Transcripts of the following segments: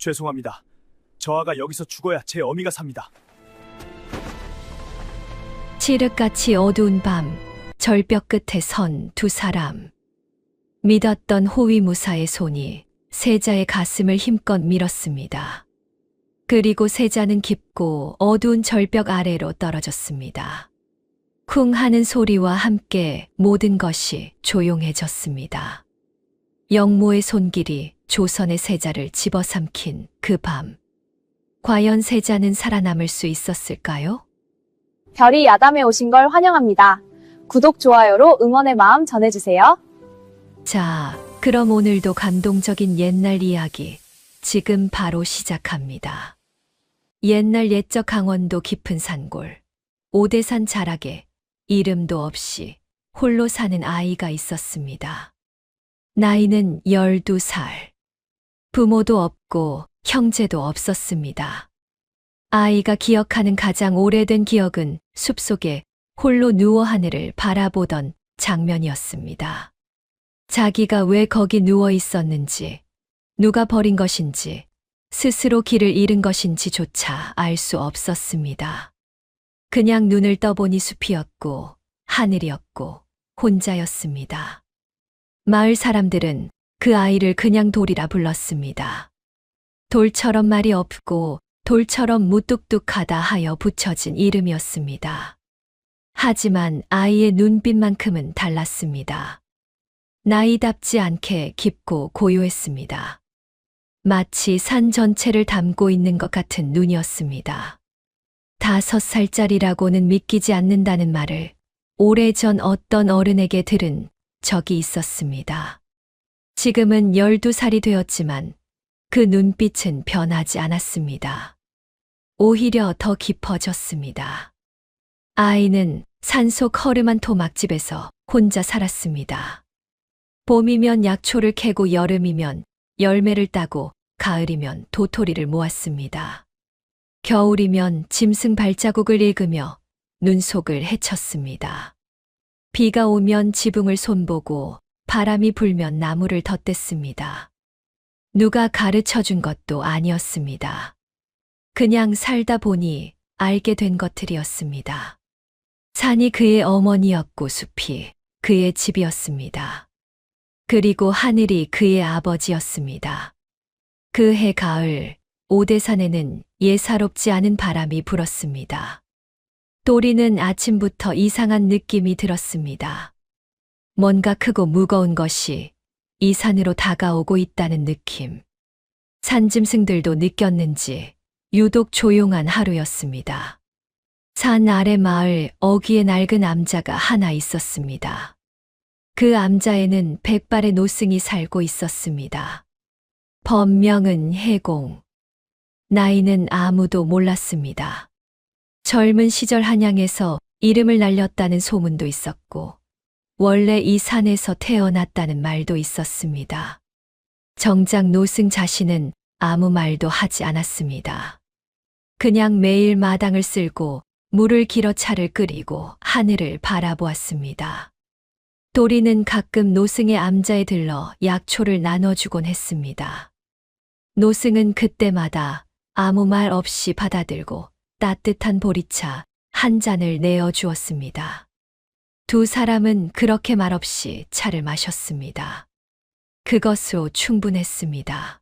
죄송합니다. 저 아가 여기서 죽어야 제 어미가 삽니다. 칠흑같이 어두운 밤, 절벽 끝에 선 두 사람. 믿었던 호위무사의 손이 세자의 가슴을 힘껏 밀었습니다. 그리고 세자는 깊고 어두운 절벽 아래로 떨어졌습니다. 쿵 하는 소리와 함께 모든 것이 조용해졌습니다. 영모의 손길이 조선의 세자를 집어삼킨 그 밤. 과연 세자는 살아남을 수 있었을까요? 별이 야담에 오신 걸 환영합니다. 구독, 좋아요로 응원의 마음 전해주세요. 자, 그럼 오늘도 감동적인 옛날 이야기 지금 바로 시작합니다. 옛날 옛적 강원도 깊은 산골, 오대산 자락에 이름도 없이 홀로 사는 아이가 있었습니다. 나이는 12살. 부모도 없고 형제도 없었습니다. 아이가 기억하는 가장 오래된 기억은 숲속에 홀로 누워 하늘을 바라보던 장면이었습니다. 자기가 왜 거기 누워 있었는지, 누가 버린 것인지, 스스로 길을 잃은 것인지조차 알 수 없었습니다. 그냥 눈을 떠보니 숲이었고, 하늘이었고, 혼자였습니다. 마을 사람들은 그 아이를 그냥 돌이라 불렀습니다. 돌처럼 말이 없고, 돌처럼 무뚝뚝하다 하여 붙여진 이름이었습니다. 하지만 아이의 눈빛만큼은 달랐습니다. 나이답지 않게 깊고 고요했습니다. 마치 산 전체를 담고 있는 것 같은 눈이었습니다. 5살짜리라고는 믿기지 않는다는 말을 오래전 어떤 어른에게 들은 적이 있었습니다. 지금은 12살이 되었지만 그 눈빛은 변하지 않았습니다. 오히려 더 깊어졌습니다. 아이는 산속 허름한 토막집에서 혼자 살았습니다. 봄이면 약초를 캐고 여름이면 열매를 따고 가을이면 도토리를 모았습니다. 겨울이면 짐승 발자국을 읽으며 눈 속을 헤쳤습니다. 비가 오면 지붕을 손보고 바람이 불면 나무를 덧댔습니다. 누가 가르쳐준 것도 아니었습니다. 그냥 살다 보니 알게 된 것들이었습니다. 산이 그의 어머니였고 숲이 그의 집이었습니다. 그리고 하늘이 그의 아버지였습니다. 그해 가을, 오대산에는 예사롭지 않은 바람이 불었습니다. 또리는 아침부터 이상한 느낌이 들었습니다. 뭔가 크고 무거운 것이 이 산으로 다가오고 있다는 느낌. 산짐승들도 느꼈는지 유독 조용한 하루였습니다. 산 아래 마을 어귀에 낡은 암자가 하나 있었습니다. 그 암자에는 100발의 노승이 살고 있었습니다. 법명은 해공. 나이는 아무도 몰랐습니다. 젊은 시절 한양에서 이름을 날렸다는 소문도 있었고, 원래 이 산에서 태어났다는 말도 있었습니다. 정작 노승 자신은 아무 말도 하지 않았습니다. 그냥 매일 마당을 쓸고 물을 길어 차를 끓이고 하늘을 바라보았습니다. 또리는 가끔 노승의 암자에 들러 약초를 나눠주곤 했습니다. 노승은 그때마다 아무 말 없이 받아들고 따뜻한 보리차 한 잔을 내어주었습니다. 두 사람은 그렇게 말없이 차를 마셨습니다. 그것으로 충분했습니다.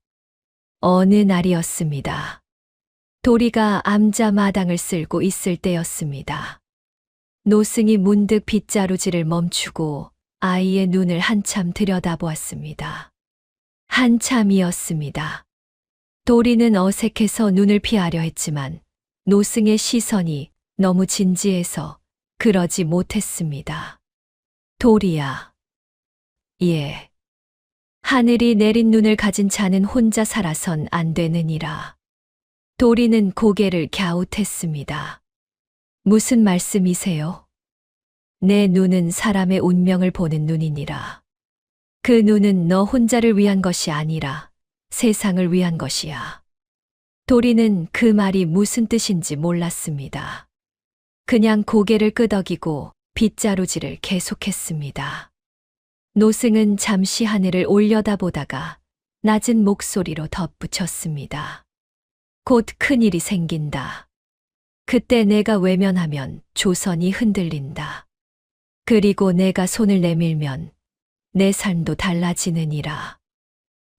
어느 날이었습니다. 도리가 암자 마당을 쓸고 있을 때였습니다. 노승이 문득 빗자루질을 멈추고 아이의 눈을 한참 들여다보았습니다. 한참이었습니다. 도리는 어색해서 눈을 피하려 했지만 노승의 시선이 너무 진지해서 그러지 못했습니다. 도리야. 예. 하늘이 내린 눈을 가진 자는 혼자 살아선 안 되느니라. 도리는 고개를 갸웃했습니다. 무슨 말씀이세요? 내 눈은 사람의 운명을 보는 눈이니라. 그 눈은 너 혼자를 위한 것이 아니라 세상을 위한 것이야. 도리는 그 말이 무슨 뜻인지 몰랐습니다. 그냥 고개를 끄덕이고 빗자루질을 계속했습니다. 노승은 잠시 하늘을 올려다보다가 낮은 목소리로 덧붙였습니다. 곧 큰일이 생긴다. 그때 내가 외면하면 조선이 흔들린다. 그리고 내가 손을 내밀면 내 삶도 달라지느니라.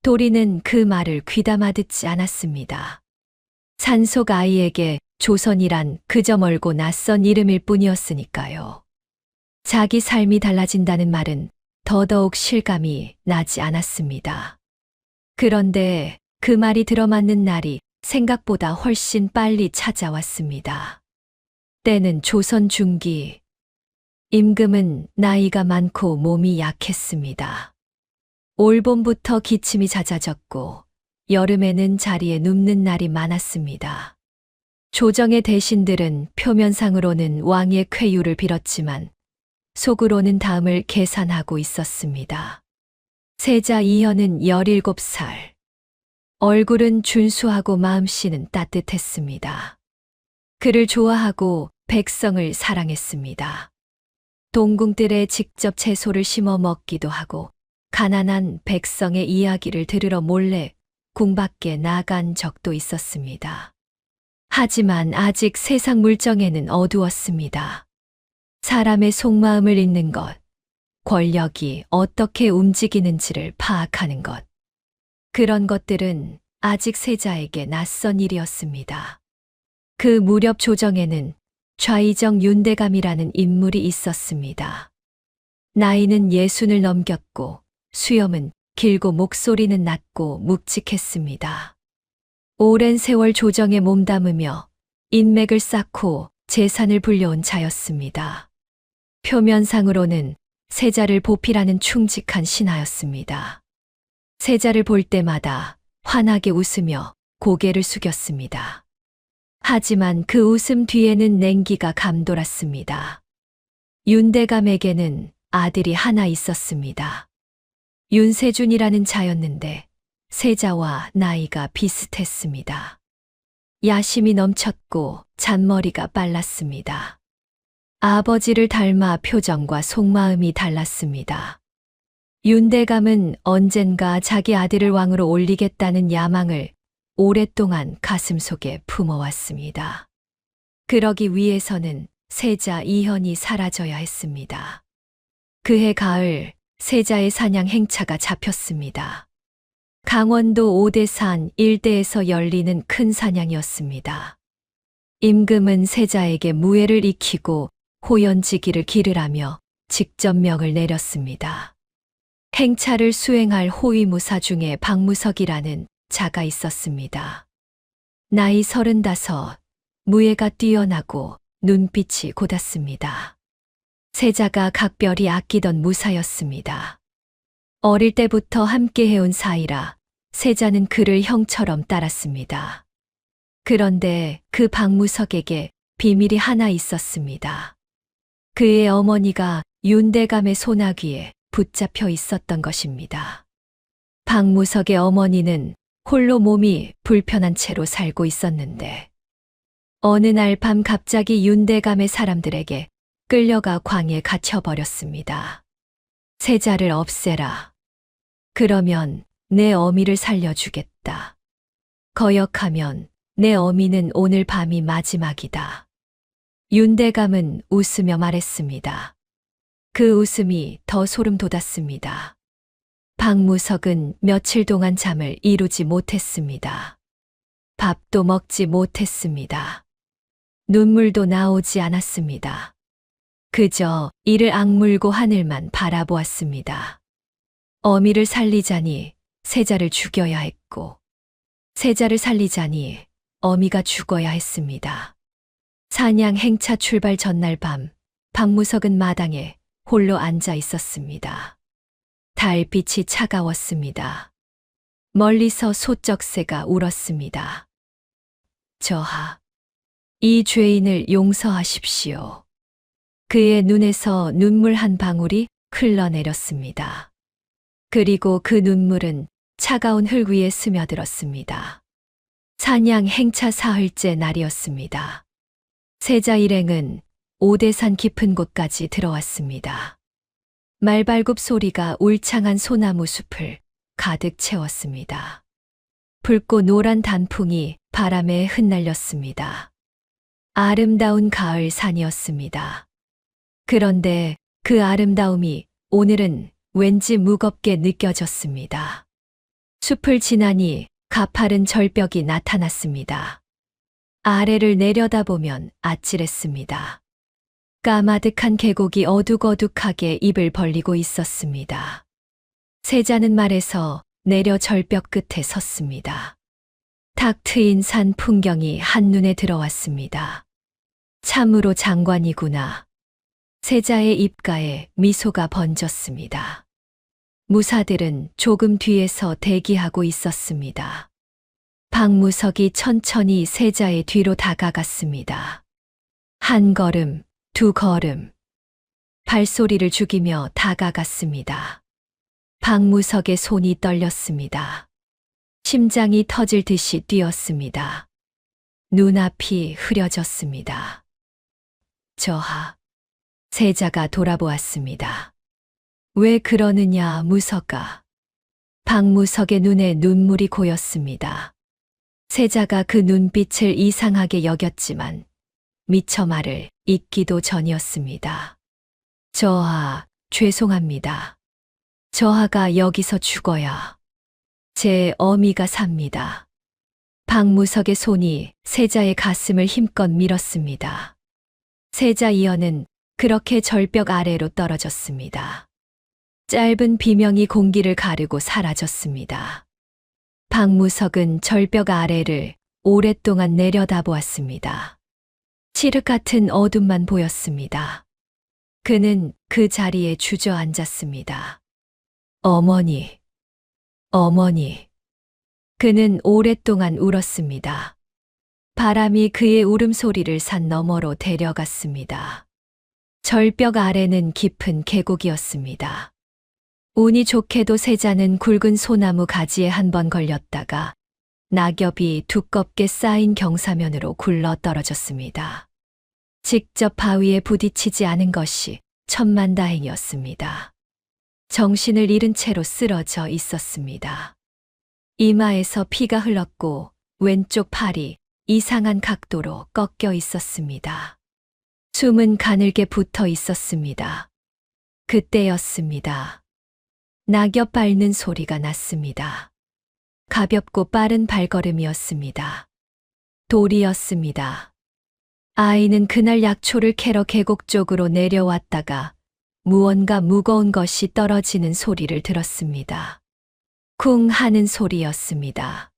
도리는 그 말을 귀담아 듣지 않았습니다. 산속 아이에게 조선이란 그저 멀고 낯선 이름일 뿐이었으니까요. 자기 삶이 달라진다는 말은 더더욱 실감이 나지 않았습니다. 그런데 그 말이 들어맞는 날이 생각보다 훨씬 빨리 찾아왔습니다. 때는 조선 중기. 임금은 나이가 많고 몸이 약했습니다. 올봄부터 기침이 잦아졌고 여름에는 자리에 눕는 날이 많았습니다. 조정의 대신들은 표면상으로는 왕의 쾌유를 빌었지만 속으로는 다음을 계산하고 있었습니다. 세자 이현은 17살. 얼굴은 준수하고 마음씨는 따뜻했습니다. 그를 좋아하고 백성을 사랑했습니다. 동궁들에 직접 채소를 심어 먹기도 하고 가난한 백성의 이야기를 들으러 몰래 궁 밖에 나간 적도 있었습니다. 하지만 아직 세상 물정에는 어두웠습니다. 사람의 속마음을 읽는 것, 권력이 어떻게 움직이는지를 파악하는 것. 그런 것들은 아직 세자에게 낯선 일이었습니다. 그 무렵 조정에는 좌의정 윤대감이라는 인물이 있었습니다. 나이는 60을 넘겼고 수염은 길고 목소리는 낮고 묵직했습니다. 오랜 세월 조정에 몸담으며 인맥을 쌓고 재산을 불려온 자였습니다. 표면상으로는 세자를 보필하는 충직한 신하였습니다. 세자를 볼 때마다 환하게 웃으며 고개를 숙였습니다. 하지만 그 웃음 뒤에는 냉기가 감돌았습니다. 윤대감에게는 아들이 하나 있었습니다. 윤세준이라는 자였는데 세자와 나이가 비슷했습니다. 야심이 넘쳤고 잔머리가 빨랐습니다. 아버지를 닮아 표정과 속마음이 달랐습니다. 윤대감은 언젠가 자기 아들을 왕으로 올리겠다는 야망을 오랫동안 가슴속에 품어왔습니다. 그러기 위해서는 세자 이현이 사라져야 했습니다. 그해 가을 세자의 사냥 행차가 잡혔습니다. 강원도 오대산 일대에서 열리는 큰 사냥이었습니다. 임금은 세자에게 무예를 익히고 호연지기를 기르라며 직접 명을 내렸습니다. 행차를 수행할 호위무사 중에 박무석이라는 자가 있었습니다. 나이 35, 무예가 뛰어나고 눈빛이 고닫습니다. 세자가 각별히 아끼던 무사였습니다. 어릴 때부터 함께 해온 사이라 세자는 그를 형처럼 따랐습니다. 그런데 그 박무석에게 비밀이 하나 있었습니다. 그의 어머니가 윤대감의 소나귀에 붙잡혀 있었던 것입니다. 박무석의 어머니는 홀로 몸이 불편한 채로 살고 있었는데 어느 날 밤 갑자기 윤대감의 사람들에게 끌려가 광에 갇혀버렸습니다. 세자를 없애라. 그러면 내 어미를 살려주겠다. 거역하면 내 어미는 오늘 밤이 마지막이다. 윤대감은 웃으며 말했습니다. 그 웃음이 더 소름 돋았습니다. 박무석은 며칠 동안 잠을 이루지 못했습니다. 밥도 먹지 못했습니다. 눈물도 나오지 않았습니다. 그저 이를 악물고 하늘만 바라보았습니다. 어미를 살리자니 세자를 죽여야 했고, 세자를 살리자니 어미가 죽어야 했습니다. 사냥 행차 출발 전날 밤, 박무석은 마당에 홀로 앉아 있었습니다. 달빛이 차가웠습니다. 멀리서 소쩍새가 울었습니다. 저하, 이 죄인을 용서하십시오. 그의 눈에서 눈물 한 방울이 흘러내렸습니다. 그리고 그 눈물은 차가운 흙 위에 스며들었습니다. 사냥 행차 사흘째 날이었습니다. 세자 일행은 오대산 깊은 곳까지 들어왔습니다. 말발굽 소리가 울창한 소나무 숲을 가득 채웠습니다. 붉고 노란 단풍이 바람에 흩날렸습니다. 아름다운 가을 산이었습니다. 그런데 그 아름다움이 오늘은 왠지 무겁게 느껴졌습니다. 숲을 지나니 가파른 절벽이 나타났습니다. 아래를 내려다보면 아찔했습니다. 까마득한 계곡이 어둑어둑하게 입을 벌리고 있었습니다. 세자는 말에서 내려 절벽 끝에 섰습니다. 탁 트인 산 풍경이 한눈에 들어왔습니다. 참으로 장관이구나. 세자의 입가에 미소가 번졌습니다. 무사들은 조금 뒤에서 대기하고 있었습니다. 박무석이 천천히 세자의 뒤로 다가갔습니다. 한 걸음, 두 걸음. 발소리를 죽이며 다가갔습니다. 박무석의 손이 떨렸습니다. 심장이 터질 듯이 뛰었습니다. 눈앞이 흐려졌습니다. 저하. 세자가 돌아보았습니다. 왜 그러느냐, 무석아. 박무석의 눈에 눈물이 고였습니다. 세자가 그 눈빛을 이상하게 여겼지만 미처 말을 잇기도 전이었습니다. 저하, 죄송합니다. 저하가 여기서 죽어야 제 어미가 삽니다. 박무석의 손이 세자의 가슴을 힘껏 밀었습니다. 세자 이어는 그렇게 절벽 아래로 떨어졌습니다. 짧은 비명이 공기를 가르고 사라졌습니다. 박무석은 절벽 아래를 오랫동안 내려다보았습니다. 칠흑 같은 어둠만 보였습니다. 그는 그 자리에 주저앉았습니다. 어머니, 어머니. 그는 오랫동안 울었습니다. 바람이 그의 울음소리를 산 너머로 데려갔습니다. 절벽 아래는 깊은 계곡이었습니다. 운이 좋게도 세자는 굵은 소나무 가지에 한 번 걸렸다가 낙엽이 두껍게 쌓인 경사면으로 굴러 떨어졌습니다. 직접 바위에 부딪히지 않은 것이 천만다행이었습니다. 정신을 잃은 채로 쓰러져 있었습니다. 이마에서 피가 흘렀고 왼쪽 팔이 이상한 각도로 꺾여 있었습니다. 숨은 가늘게 붙어 있었습니다. 그때였습니다. 낙엽 밟는 소리가 났습니다. 가볍고 빠른 발걸음이었습니다. 돌이었습니다. 아이는 그날 약초를 캐러 계곡 쪽으로 내려왔다가 무언가 무거운 것이 떨어지는 소리를 들었습니다. 쿵 하는 소리였습니다.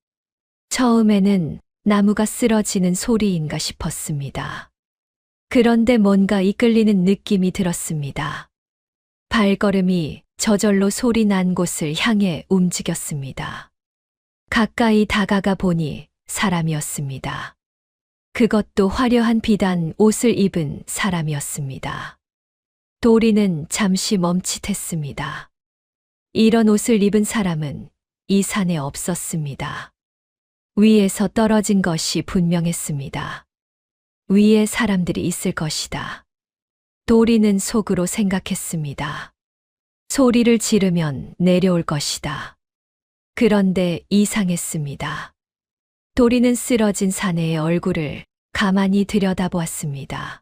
처음에는 나무가 쓰러지는 소리인가 싶었습니다. 그런데 뭔가 이끌리는 느낌이 들었습니다. 발걸음이 저절로 소리 난 곳을 향해 움직였습니다. 가까이 다가가 보니 사람이었습니다. 그것도 화려한 비단 옷을 입은 사람이었습니다. 도리는 잠시 멈칫했습니다. 이런 옷을 입은 사람은 이 산에 없었습니다. 위에서 떨어진 것이 분명했습니다. 위에 사람들이 있을 것이다. 도리는 속으로 생각했습니다. 소리를 지르면 내려올 것이다. 그런데 이상했습니다. 도리는 쓰러진 사내의 얼굴을 가만히 들여다보았습니다.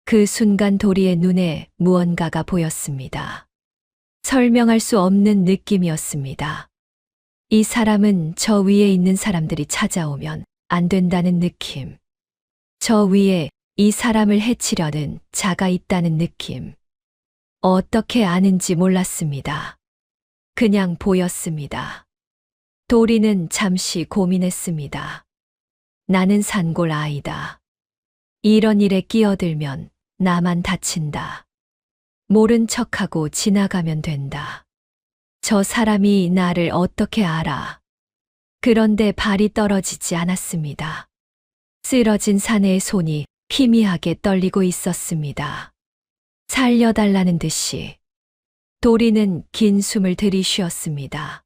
그 순간 도리의 눈에 무언가가 보였습니다. 설명할 수 없는 느낌이었습니다. 이 사람은 저 위에 있는 사람들이 찾아오면 안 된다는 느낌. 저 위에 이 사람을 해치려는 자가 있다는 느낌. 어떻게 아는지 몰랐습니다. 그냥 보였습니다. 도리는 잠시 고민했습니다. 나는 산골 아이다. 이런 일에 끼어들면 나만 다친다. 모른 척하고 지나가면 된다. 저 사람이 나를 어떻게 알아? 그런데 발이 떨어지지 않았습니다. 쓰러진 사내의 손이 희미하게 떨리고 있었습니다. 살려달라는 듯이. 도리는 긴 숨을 들이쉬었습니다.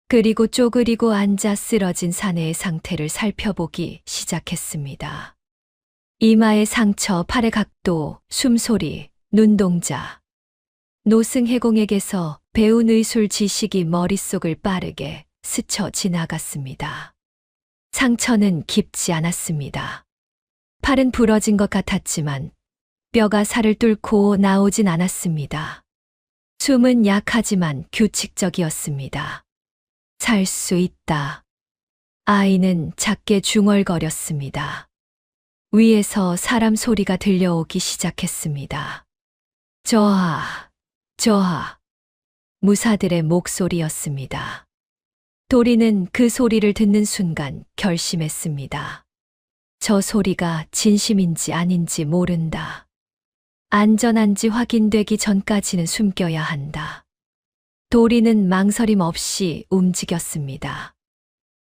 그리고 쪼그리고 앉아 쓰러진 사내의 상태를 살펴보기 시작했습니다. 이마의 상처, 팔의 각도, 숨소리, 눈동자. 노승혜공에게서 배운 의술 지식이 머릿속을 빠르게 스쳐 지나갔습니다. 상처는 깊지 않았습니다. 팔은 부러진 것 같았지만 뼈가 살을 뚫고 나오진 않았습니다. 숨은 약하지만 규칙적이었습니다. 살 수 있다. 아이는 작게 중얼거렸습니다. 위에서 사람 소리가 들려오기 시작했습니다. 저하, 저하. 무사들의 목소리였습니다. 도리는 그 소리를 듣는 순간 결심했습니다. 저 소리가 진심인지 아닌지 모른다. 안전한지 확인되기 전까지는 숨겨야 한다. 도리는 망설임 없이 움직였습니다.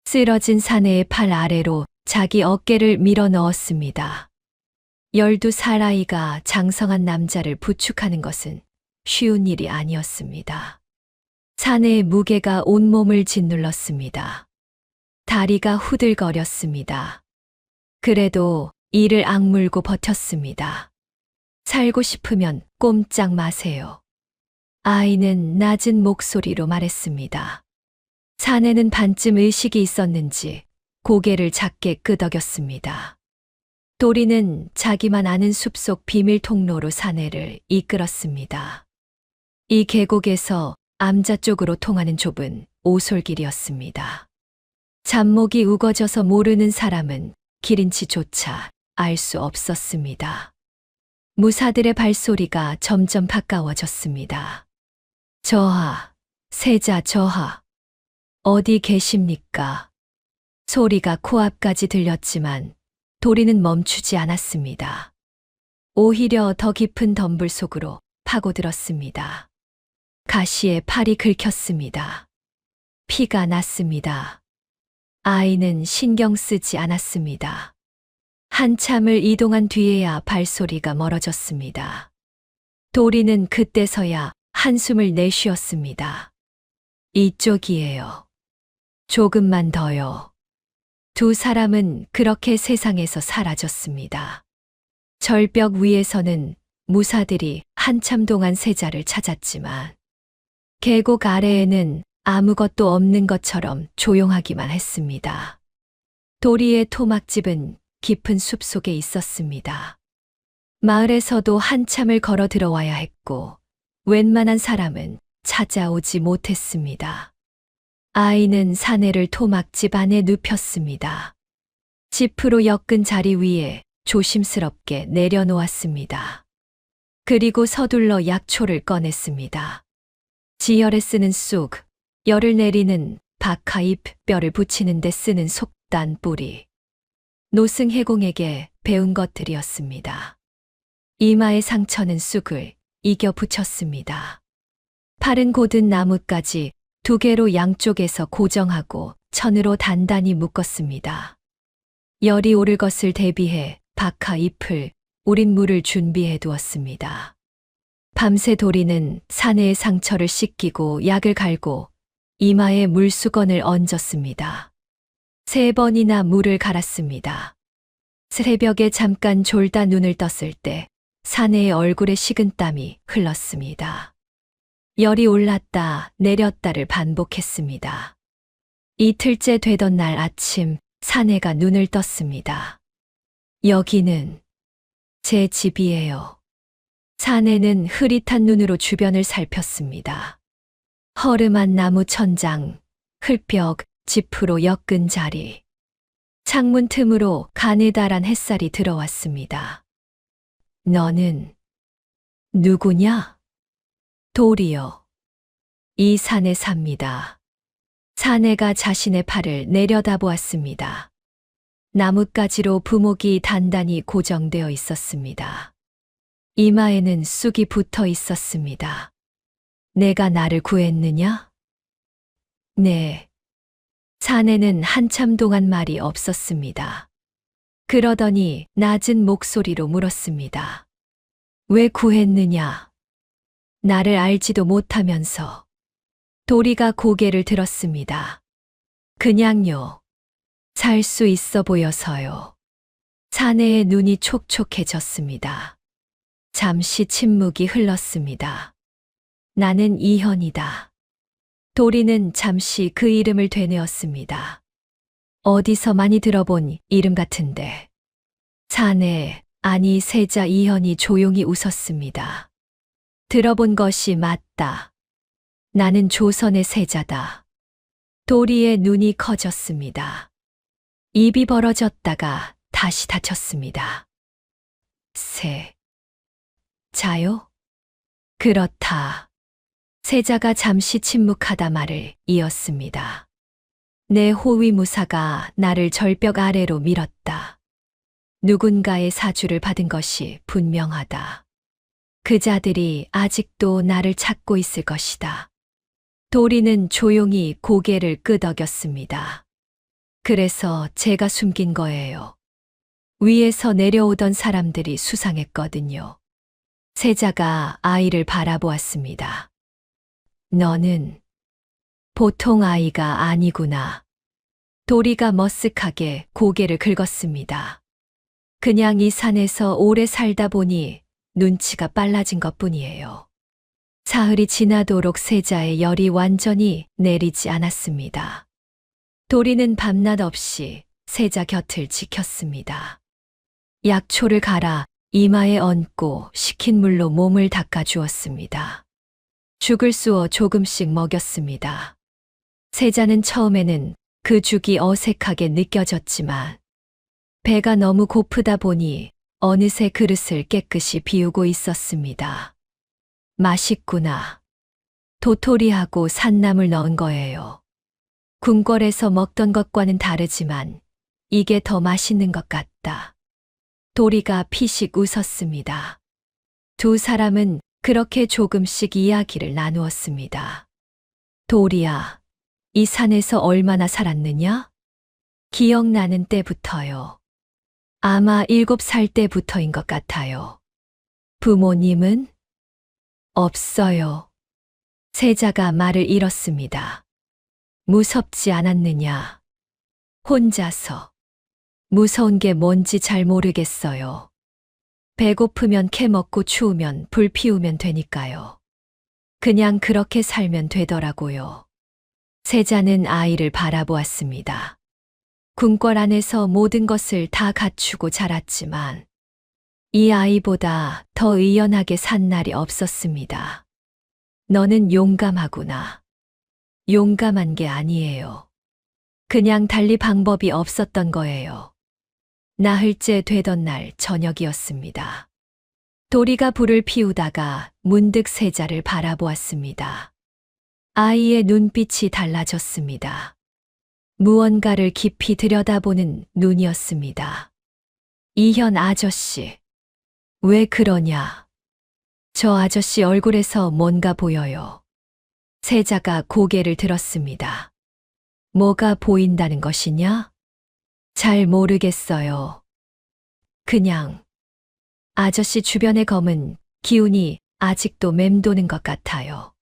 쓰러진 사내의 팔 아래로 자기 어깨를 밀어 넣었습니다. 12살 아이가 장성한 남자를 부축하는 것은 쉬운 일이 아니었습니다. 사내의 무게가 온몸을 짓눌렀습니다. 다리가 후들거렸습니다. 그래도 이를 악물고 버텼습니다. 살고 싶으면 꼼짝 마세요. 아이는 낮은 목소리로 말했습니다. 사내는 반쯤 의식이 있었는지 고개를 작게 끄덕였습니다. 도리는 자기만 아는 숲속 비밀 통로로 사내를 이끌었습니다. 이 계곡에서 암자 쪽으로 통하는 좁은 오솔길이었습니다. 잡목이 우거져서 모르는 사람은 길인지조차 알 수 없었습니다. 무사들의 발소리가 점점 가까워졌습니다. 저하, 세자 저하. 어디 계십니까? 소리가 코앞까지 들렸지만 도리는 멈추지 않았습니다. 오히려 더 깊은 덤불 속으로 파고들었습니다. 가시에 팔이 긁혔습니다. 피가 났습니다. 아이는 신경 쓰지 않았습니다. 한참을 이동한 뒤에야 발소리가 멀어졌습니다. 도리는 그때서야 한숨을 내쉬었습니다. 이쪽이에요. 조금만 더요. 두 사람은 그렇게 세상에서 사라졌습니다. 절벽 위에서는 무사들이 한참 동안 세자를 찾았지만 계곡 아래에는 아무것도 없는 것처럼 조용하기만 했습니다. 도리의 토막집은 깊은 숲 속에 있었습니다. 마을에서도 한참을 걸어 들어와야 했고 웬만한 사람은 찾아오지 못했습니다. 아이는 사내를 토막집 안에 눕혔습니다. 지프로 엮은 자리 위에 조심스럽게 내려놓았습니다. 그리고 서둘러 약초를 꺼냈습니다. 지혈에 쓰는 쑥, 열을 내리는 박하잎, 뼈를 붙이는 데 쓰는 속단 뿌리. 노승혜공에게 배운 것들이었습니다. 이마의 상처는 쑥을 이겨 붙였습니다. 팔은 곧은 나뭇가지 2개로 양쪽에서 고정하고 천으로 단단히 묶었습니다. 열이 오를 것을 대비해 박하잎을 우린 물을 준비해 두었습니다. 밤새 도리는 사내의 상처를 씻기고 약을 갈고 이마에 물수건을 얹었습니다. 3번이나 물을 갈았습니다. 새벽에 잠깐 졸다 눈을 떴을 때 사내의 얼굴에 식은땀이 흘렀습니다. 열이 올랐다 내렸다를 반복했습니다. 이틀째 되던 날 아침 사내가 눈을 떴습니다. 여기는 제 집이에요. 사내는 흐릿한 눈으로 주변을 살폈습니다. 허름한 나무 천장, 흙벽, 지프로 엮은 자리. 창문 틈으로 가느다란 햇살이 들어왔습니다. 너는 누구냐? 도리요. 이 산에 삽니다. 사내가 자신의 팔을 내려다보았습니다. 나뭇가지로 부목이 단단히 고정되어 있었습니다. 이마에는 쑥이 붙어 있었습니다. 내가 나를 구했느냐? 네. 사내는 한참 동안 말이 없었습니다. 그러더니 낮은 목소리로 물었습니다. 왜 구했느냐? 나를 알지도 못하면서. 도리가 고개를 들었습니다. 그냥요. 살 수 있어 보여서요. 사내의 눈이 촉촉해졌습니다. 잠시 침묵이 흘렀습니다. 나는 이현이다. 도리는 잠시 그 이름을 되뇌었습니다. 어디서 많이 들어본 이름 같은데. 사내, 아니 세자 이현이 조용히 웃었습니다. 들어본 것이 맞다. 나는 조선의 세자다. 도리의 눈이 커졌습니다. 입이 벌어졌다가 다시 닫혔습니다. 자요? 그렇다. 세자가 잠시 침묵하다 말을 이었습니다. 내 호위무사가 나를 절벽 아래로 밀었다. 누군가의 사주를 받은 것이 분명하다. 그 자들이 아직도 나를 찾고 있을 것이다. 도리는 조용히 고개를 끄덕였습니다. 그래서 제가 숨긴 거예요. 위에서 내려오던 사람들이 수상했거든요. 세자가 아이를 바라보았습니다. 너는 보통 아이가 아니구나. 도리가 머쓱하게 고개를 긁었습니다. 그냥 이 산에서 오래 살다 보니 눈치가 빨라진 것뿐이에요. 사흘이 지나도록 세자의 열이 완전히 내리지 않았습니다. 도리는 밤낮 없이 세자 곁을 지켰습니다. 약초를 갈아 이마에 얹고 식힌 물로 몸을 닦아주었습니다. 죽을 쑤어 조금씩 먹였습니다. 세자는 처음에는 그 죽이 어색하게 느껴졌지만 배가 너무 고프다 보니 어느새 그릇을 깨끗이 비우고 있었습니다. 맛있구나. 도토리하고 산나물 넣은 거예요. 궁궐에서 먹던 것과는 다르지만 이게 더 맛있는 것 같다. 도리가 피식 웃었습니다. 두 사람은 그렇게 조금씩 이야기를 나누었습니다. 도리야, 이 산에서 얼마나 살았느냐? 기억나는 때부터요. 아마 7살 때부터인 것 같아요. 부모님은? 없어요. 세자가 말을 잃었습니다. 무섭지 않았느냐? 혼자서. 무서운 게 뭔지 잘 모르겠어요. 배고프면 캐 먹고 추우면 불 피우면 되니까요. 그냥 그렇게 살면 되더라고요. 세자는 아이를 바라보았습니다. 궁궐 안에서 모든 것을 다 갖추고 자랐지만 이 아이보다 더 의연하게 산 날이 없었습니다. 너는 용감하구나. 용감한 게 아니에요. 그냥 달리 방법이 없었던 거예요. 나흘째 되던 날 저녁이었습니다. 도리가 불을 피우다가 문득 세자를 바라보았습니다. 아이의 눈빛이 달라졌습니다. 무언가를 깊이 들여다보는 눈이었습니다. 이현 아저씨, 왜 그러냐? 저 아저씨 얼굴에서 뭔가 보여요. 세자가 고개를 들었습니다. 뭐가 보인다는 것이냐? 잘 모르겠어요. 그냥 아저씨 주변의 검은 기운이 아직도 맴도는 것 같아요.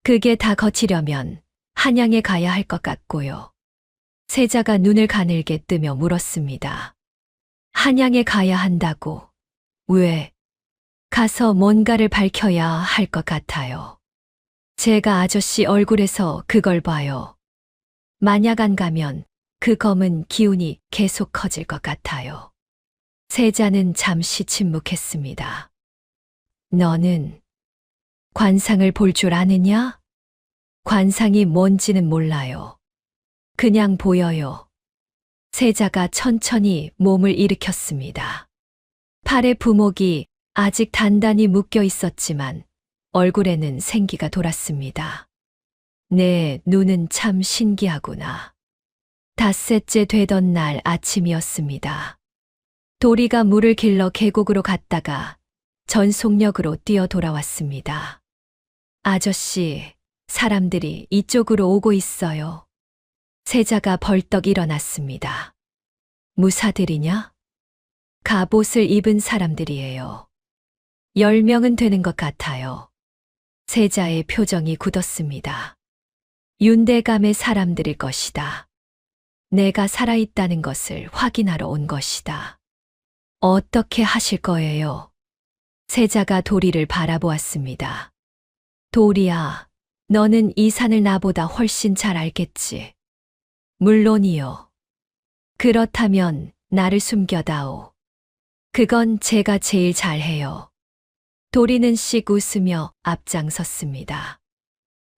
그게 다 거치려면 한양에 가야 할 것 같고요. 세자가 눈을 가늘게 뜨며 물었습니다. 한양에 가야 한다고? 왜? 가서 뭔가를 밝혀야 할 것 같아요. 제가 아저씨 얼굴에서 그걸 봐요. 만약 안 가면 그 검은 기운이 계속 커질 것 같아요. 세자는 잠시 침묵했습니다. 너는 관상을 볼 줄 아느냐? 관상이 뭔지는 몰라요. 그냥 보여요. 세자가 천천히 몸을 일으켰습니다. 팔의 부목이 아직 단단히 묶여 있었지만 얼굴에는 생기가 돌았습니다. 내 눈은 참 신기하구나. 닷새째 되던 날 아침이었습니다. 도리가 물을 길러 계곡으로 갔다가 전속력으로 뛰어 돌아왔습니다. 아저씨, 사람들이 이쪽으로 오고 있어요. 세자가 벌떡 일어났습니다. 무사들이냐? 갑옷을 입은 사람들이에요. 10명은 되는 것 같아요. 세자의 표정이 굳었습니다. 윤대감의 사람들일 것이다. 내가 살아있다는 것을 확인하러 온 것이다. 어떻게 하실 거예요? 세자가 도리를 바라보았습니다. 도리야, 너는 이 산을 나보다 훨씬 잘 알겠지. 물론이요. 그렇다면 나를 숨겨다오. 그건 제가 제일 잘해요. 도리는 씩 웃으며 앞장섰습니다.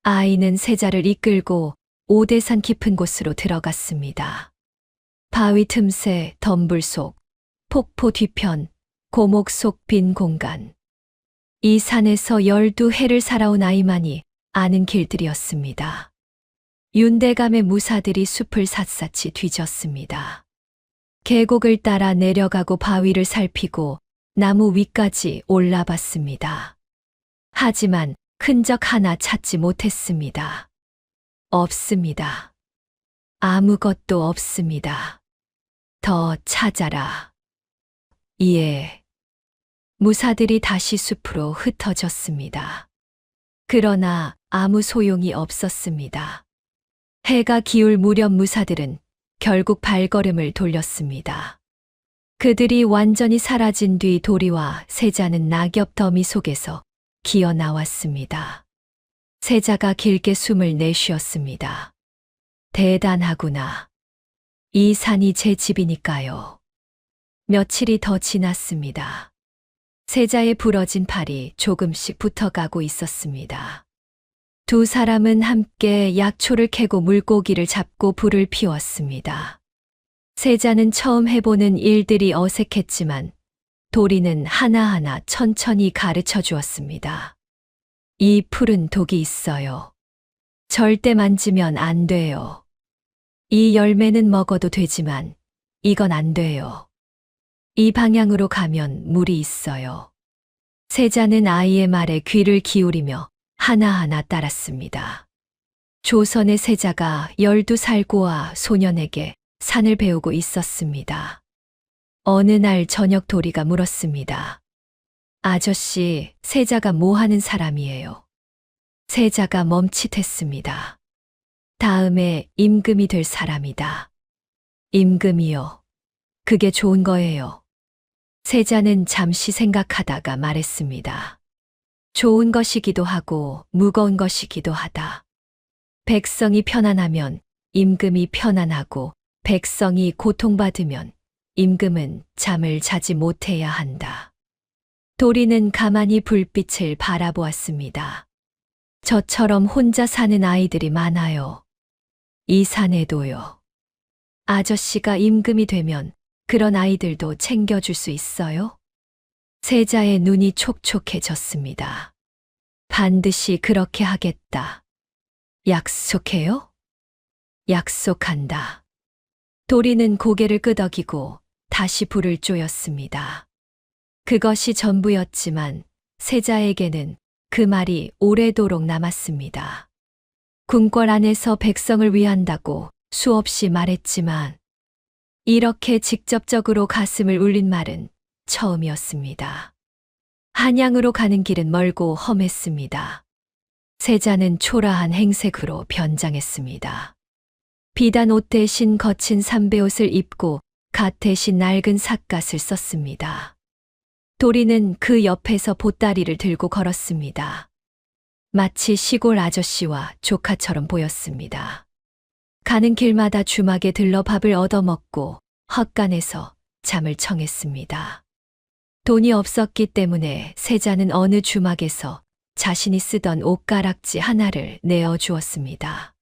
아이는 세자를 이끌고 오대산 깊은 곳으로 들어갔습니다. 바위 틈새, 덤불 속, 폭포 뒤편, 고목 속 빈 공간. 이 산에서 12해를 살아온 아이만이 아는 길들이었습니다. 윤대감의 무사들이 숲을 샅샅이 뒤졌습니다. 계곡을 따라 내려가고 바위를 살피고 나무 위까지 올라봤습니다. 하지만 흔적 하나 찾지 못했습니다. 없습니다. 아무것도 없습니다. 더 찾아라. 예. 무사들이 다시 숲으로 흩어졌습니다. 그러나 아무 소용이 없었습니다. 해가 기울 무렵 무사들은 결국 발걸음을 돌렸습니다. 그들이 완전히 사라진 뒤 도리와 세자는 낙엽 더미 속에서 기어 나왔습니다. 세자가 길게 숨을 내쉬었습니다. 대단하구나. 이 산이 제 집이니까요. 며칠이 더 지났습니다. 세자의 부러진 팔이 조금씩 붙어가고 있었습니다. 두 사람은 함께 약초를 캐고 물고기를 잡고 불을 피웠습니다. 세자는 처음 해보는 일들이 어색했지만 도리는 하나하나 천천히 가르쳐 주었습니다. 이 풀은 독이 있어요. 절대 만지면 안 돼요. 이 열매는 먹어도 되지만 이건 안 돼요. 이 방향으로 가면 물이 있어요. 세자는 아이의 말에 귀를 기울이며 하나하나 따랐습니다. 조선의 세자가 12살 고아 소년에게 산을 배우고 있었습니다. 어느 날 저녁 도리가 물었습니다. 아저씨, 세자가 뭐 하는 사람이에요? 세자가 멈칫했습니다. 다음에 임금이 될 사람이다. 임금이요. 그게 좋은 거예요. 세자는 잠시 생각하다가 말했습니다. 좋은 것이기도 하고 무거운 것이기도 하다. 백성이 편안하면 임금이 편안하고 백성이 고통받으면 임금은 잠을 자지 못해야 한다. 도리는 가만히 불빛을 바라보았습니다. 저처럼 혼자 사는 아이들이 많아요. 이 산에도요. 아저씨가 임금이 되면 그런 아이들도 챙겨줄 수 있어요? 세자의 눈이 촉촉해졌습니다. 반드시 그렇게 하겠다. 약속해요? 약속한다. 도리는 고개를 끄덕이고 다시 불을 쪼였습니다. 그것이 전부였지만 세자에게는 그 말이 오래도록 남았습니다. 궁궐 안에서 백성을 위한다고 수없이 말했지만 이렇게 직접적으로 가슴을 울린 말은 처음이었습니다. 한양으로 가는 길은 멀고 험했습니다. 세자는 초라한 행색으로 변장했습니다. 비단 옷 대신 거친 삼배옷을 입고 갓 대신 낡은 삿갓을 썼습니다. 도리는 그 옆에서 보따리를 들고 걸었습니다. 마치 시골 아저씨와 조카처럼 보였습니다. 가는 길마다 주막에 들러 밥을 얻어먹고 헛간에서 잠을 청했습니다. 돈이 없었기 때문에 세자는 어느 주막에서 자신이 쓰던 옷가락지 하나를 내어 주었습니다.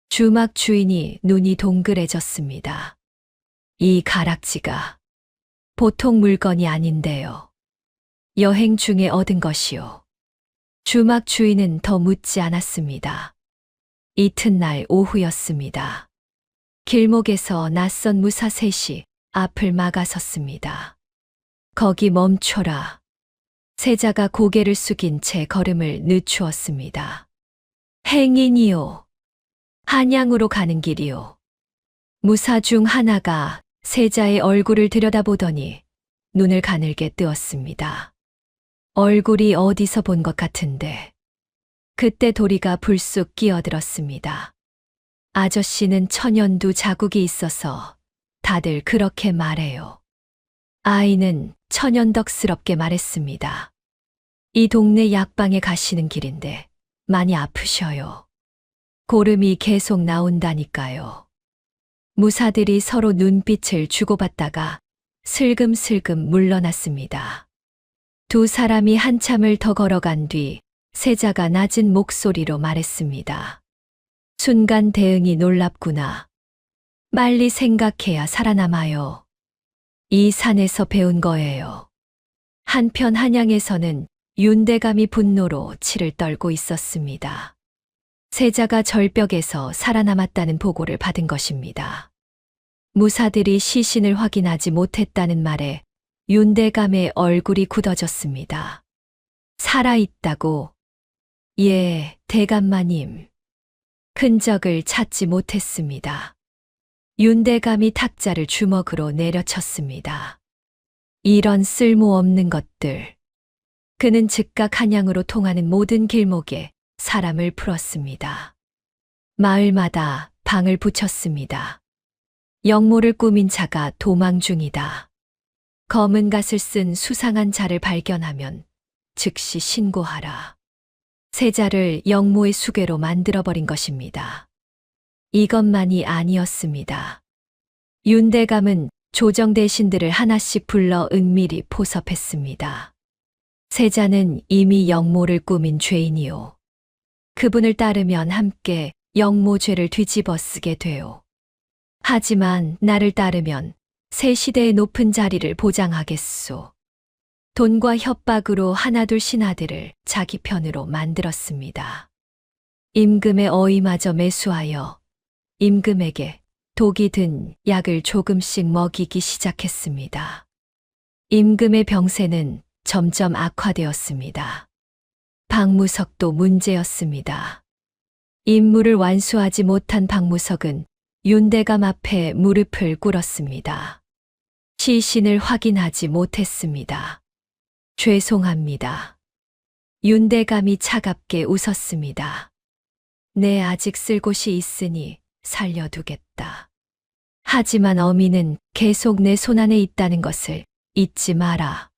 주막 주인이 눈이 동그래졌습니다. 이 가락지가 보통 물건이 아닌데요. 여행 중에 얻은 것이요. 주막 주인은 더 묻지 않았습니다. 이튿날 오후였습니다. 길목에서 낯선 무사 셋이 앞을 막아섰습니다. 거기 멈춰라. 세자가 고개를 숙인 채 걸음을 늦추었습니다. 행인이요. 한양으로 가는 길이요. 무사 중 하나가 세자의 얼굴을 들여다보더니 눈을 가늘게 뜨었습니다. 얼굴이 어디서 본 것 같은데. 그때 도리가 불쑥 끼어들었습니다. 아저씨는 천연두 자국이 있어서 다들 그렇게 말해요. 아이는 천연덕스럽게 말했습니다. 이 동네 약방에 가시는 길인데 많이 아프셔요. 고름이 계속 나온다니까요. 무사들이 서로 눈빛을 주고받다가 슬금슬금 물러났습니다. 두 사람이 한참을 더 걸어간 뒤 세자가 낮은 목소리로 말했습니다. 순간 대응이 놀랍구나. 빨리 생각해야 살아남아요. 이 산에서 배운 거예요. 한편 한양에서는 윤대감이 분노로 치를 떨고 있었습니다. 세자가 절벽에서 살아남았다는 보고를 받은 것입니다. 무사들이 시신을 확인하지 못했다는 말에 윤대감의 얼굴이 굳어졌습니다. 살아있다고? 예, 대감마님. 흔적을 찾지 못했습니다. 윤대감이 탁자를 주먹으로 내려쳤습니다. 이런 쓸모없는 것들. 그는 즉각 한양으로 통하는 모든 길목에 사람을 풀었습니다. 마을마다 방을 붙였습니다. 영모를 꾸민 자가 도망 중이다. 검은 갓을 쓴 수상한 자를 발견하면 즉시 신고하라. 세자를 영모의 수괴로 만들어버린 것입니다. 이것만이 아니었습니다. 윤대감은 조정 대신들을 하나씩 불러 은밀히 포섭했습니다. 세자는 이미 영모를 꾸민 죄인이요. 그분을 따르면 함께 영모죄를 뒤집어 쓰게 돼요. 하지만 나를 따르면 새 시대의 높은 자리를 보장하겠소. 돈과 협박으로 하나둘 신하들을 자기 편으로 만들었습니다. 임금의 어이마저 매수하여 임금에게 독이 든 약을 조금씩 먹이기 시작했습니다. 임금의 병세는 점점 악화되었습니다. 박무석도 문제였습니다. 임무를 완수하지 못한 박무석은 윤대감 앞에 무릎을 꿇었습니다. 시신을 확인하지 못했습니다. 죄송합니다. 윤대감이 차갑게 웃었습니다. 내 아직 쓸 곳이 있으니 살려두겠다. 하지만 어미는 계속 내 손안에 있다는 것을 잊지 마라.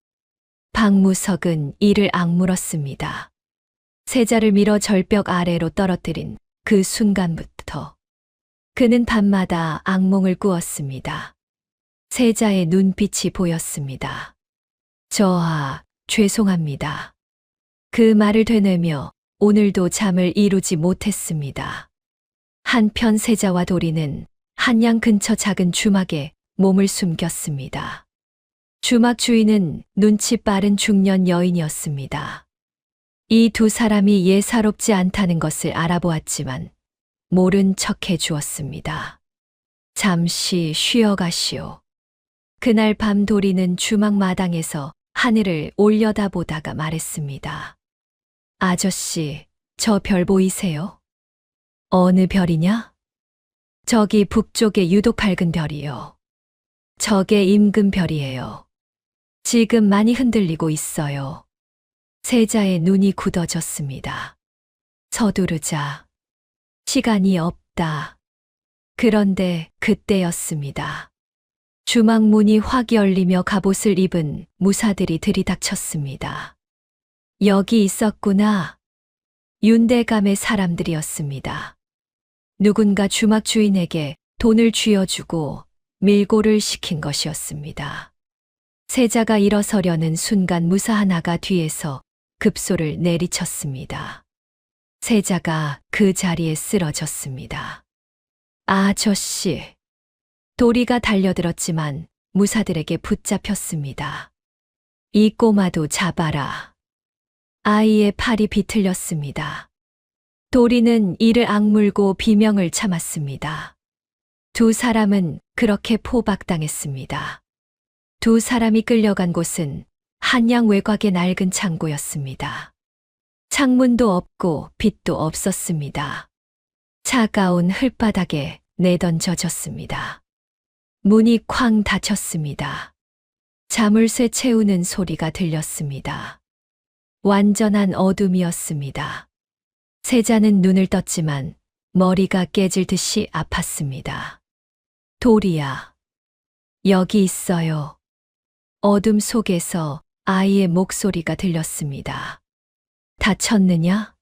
박무석은 이를 악물었습니다. 세자를 밀어 절벽 아래로 떨어뜨린 그 순간부터 그는 밤마다 악몽을 꾸었습니다. 세자의 눈빛이 보였습니다. 저하, 죄송합니다. 그 말을 되뇌며 오늘도 잠을 이루지 못했습니다. 한편 세자와 도리는 한양 근처 작은 주막에 몸을 숨겼습니다. 주막 주인은 눈치 빠른 중년 여인이었습니다. 이 두 사람이 예사롭지 않다는 것을 알아보았지만 모른 척해 주었습니다. 잠시 쉬어가시오. 그날 밤 도리는 주막 마당에서 하늘을 올려다보다가 말했습니다. 아저씨, 저 별 보이세요? 어느 별이냐? 저기 북쪽에 유독 밝은 별이요. 저게 임금별이에요. 지금 많이 흔들리고 있어요. 세자의 눈이 굳어졌습니다. 서두르자. 시간이 없다. 그런데 그때였습니다. 주막 문이 확 열리며 갑옷을 입은 무사들이 들이닥쳤습니다. 여기 있었구나. 윤대감의 사람들이었습니다. 누군가 주막 주인에게 돈을 쥐어주고 밀고를 시킨 것이었습니다. 세자가 일어서려는 순간 무사 하나가 뒤에서 급소를 내리쳤습니다. 세자가 그 자리에 쓰러졌습니다. 아저씨. 도리가 달려들었지만 무사들에게 붙잡혔습니다. 이 꼬마도 잡아라. 아이의 팔이 비틀렸습니다. 도리는 이를 악물고 비명을 참았습니다. 두 사람은 그렇게 포박당했습니다. 두 사람이 끌려간 곳은 한양 외곽의 낡은 창고였습니다. 창문도 없고 빛도 없었습니다. 차가운 흙바닥에 내던져졌습니다. 문이 쾅 닫혔습니다. 자물쇠 채우는 소리가 들렸습니다. 완전한 어둠이었습니다. 세자는 눈을 떴지만 머리가 깨질 듯이 아팠습니다. 도리야, 여기 있어요. 어둠 속에서 아이의 목소리가 들렸습니다. 다쳤느냐?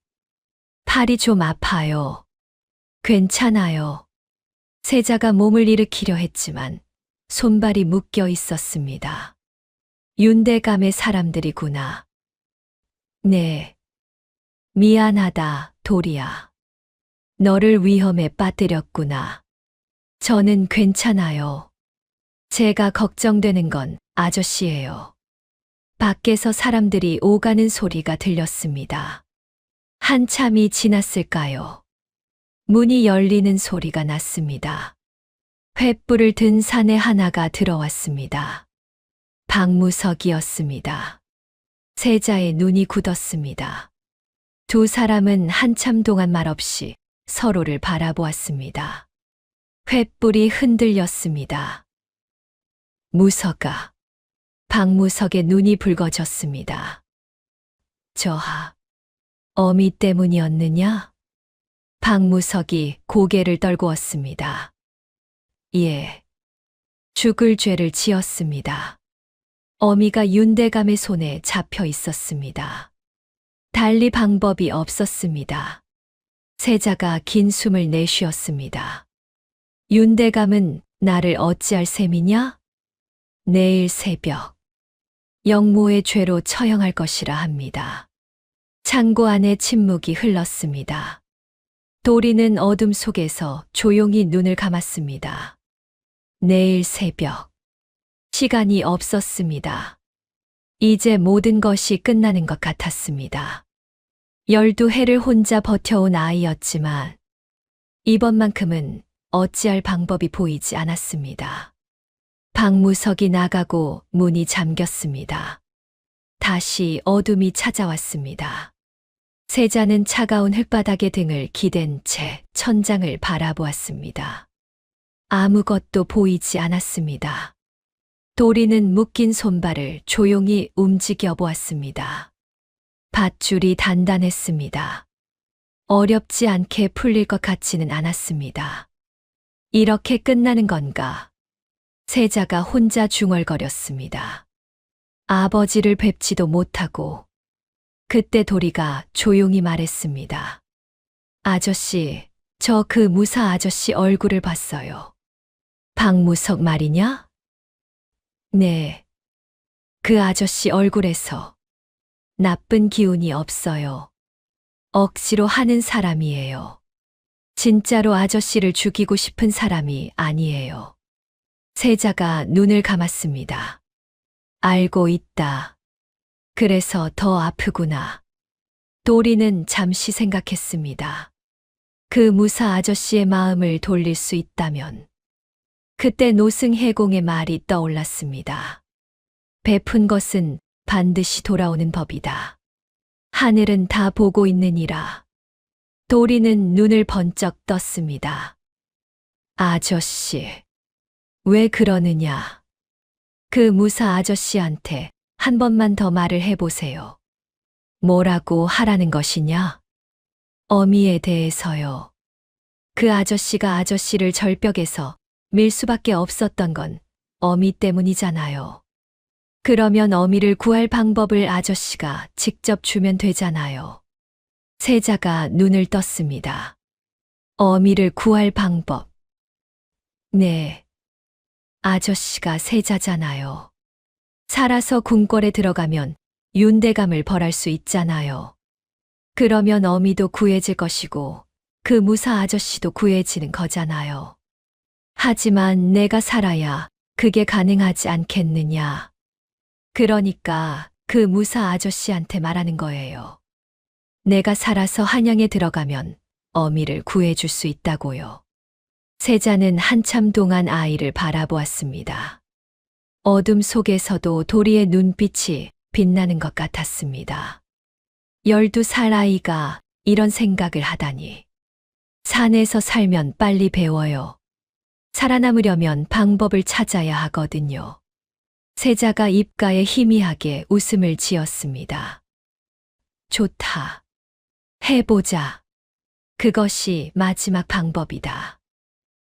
팔이 좀 아파요. 괜찮아요. 세자가 몸을 일으키려 했지만 손발이 묶여 있었습니다. 윤대감의 사람들이구나. 네. 미안하다, 도리야. 너를 위험에 빠뜨렸구나. 저는 괜찮아요. 제가 걱정되는 건 아저씨예요. 밖에서 사람들이 오가는 소리가 들렸습니다. 한참이 지났을까요? 문이 열리는 소리가 났습니다. 횃불을 든 사내 하나가 들어왔습니다. 박무석이었습니다. 세자의 눈이 굳었습니다. 두 사람은 한참 동안 말없이 서로를 바라보았습니다. 횃불이 흔들렸습니다. 무석아. 박무석의 눈이 붉어졌습니다. 저하, 어미 때문이었느냐? 박무석이 고개를 떨구었습니다. 예, 죽을 죄를 지었습니다. 어미가 윤대감의 손에 잡혀 있었습니다. 달리 방법이 없었습니다. 세자가 긴 숨을 내쉬었습니다. 윤대감은 나를 어찌할 셈이냐? 내일 새벽 영모의 죄로 처형할 것이라 합니다. 창고 안에 침묵이 흘렀습니다. 도리는 어둠 속에서 조용히 눈을 감았습니다. 내일 새벽. 시간이 없었습니다. 이제 모든 것이 끝나는 것 같았습니다. 12해를 혼자 버텨온 아이였지만 이번만큼은 어찌할 방법이 보이지 않았습니다. 박무석이 나가고 문이 잠겼습니다. 다시 어둠이 찾아왔습니다. 세자는 차가운 흙바닥에 등을 기댄 채 천장을 바라보았습니다. 아무것도 보이지 않았습니다. 도리는 묶인 손발을 조용히 움직여 보았습니다. 밧줄이 단단했습니다. 어렵지 않게 풀릴 것 같지는 않았습니다. 이렇게 끝나는 건가? 세자가 혼자 중얼거렸습니다. 아버지를 뵙지도 못하고. 그때 도리가 조용히 말했습니다. 아저씨, 저 그 무사 아저씨 얼굴을 봤어요. 박무석 말이냐? 네. 그 아저씨 얼굴에서 나쁜 기운이 없어요. 억지로 하는 사람이에요. 진짜로 아저씨를 죽이고 싶은 사람이 아니에요. 세자가 눈을 감았습니다. 알고 있다. 그래서 더 아프구나. 도리는 잠시 생각했습니다. 그 무사 아저씨의 마음을 돌릴 수 있다면. 그때 노승해공의 말이 떠올랐습니다. 베푼 것은 반드시 돌아오는 법이다. 하늘은 다 보고 있느니라. 도리는 눈을 번쩍 떴습니다. 아저씨, 왜 그러느냐? 그 무사 아저씨한테 한 번만 더 말을 해보세요. 뭐라고 하라는 것이냐? 어미에 대해서요. 그 아저씨가 아저씨를 절벽에서 밀 수밖에 없었던 건 어미 때문이잖아요. 그러면 어미를 구할 방법을 아저씨가 직접 주면 되잖아요. 세자가 눈을 떴습니다. 어미를 구할 방법. 네. 아저씨가 세자잖아요. 살아서 궁궐에 들어가면 윤대감을 벌할 수 있잖아요. 그러면 어미도 구해질 것이고 그 무사 아저씨도 구해지는 거잖아요. 하지만 내가 살아야 그게 가능하지 않겠느냐. 그러니까 그 무사 아저씨한테 말하는 거예요. 내가 살아서 한양에 들어가면 어미를 구해줄 수 있다고요. 세자는 한참 동안 아이를 바라보았습니다. 어둠 속에서도 도리의 눈빛이 빛나는 것 같았습니다. 12살 아이가 이런 생각을 하다니. 산에서 살면 빨리 배워요. 살아남으려면 방법을 찾아야 하거든요. 세자가 입가에 희미하게 웃음을 지었습니다. 좋다. 해보자. 그것이 마지막 방법이다.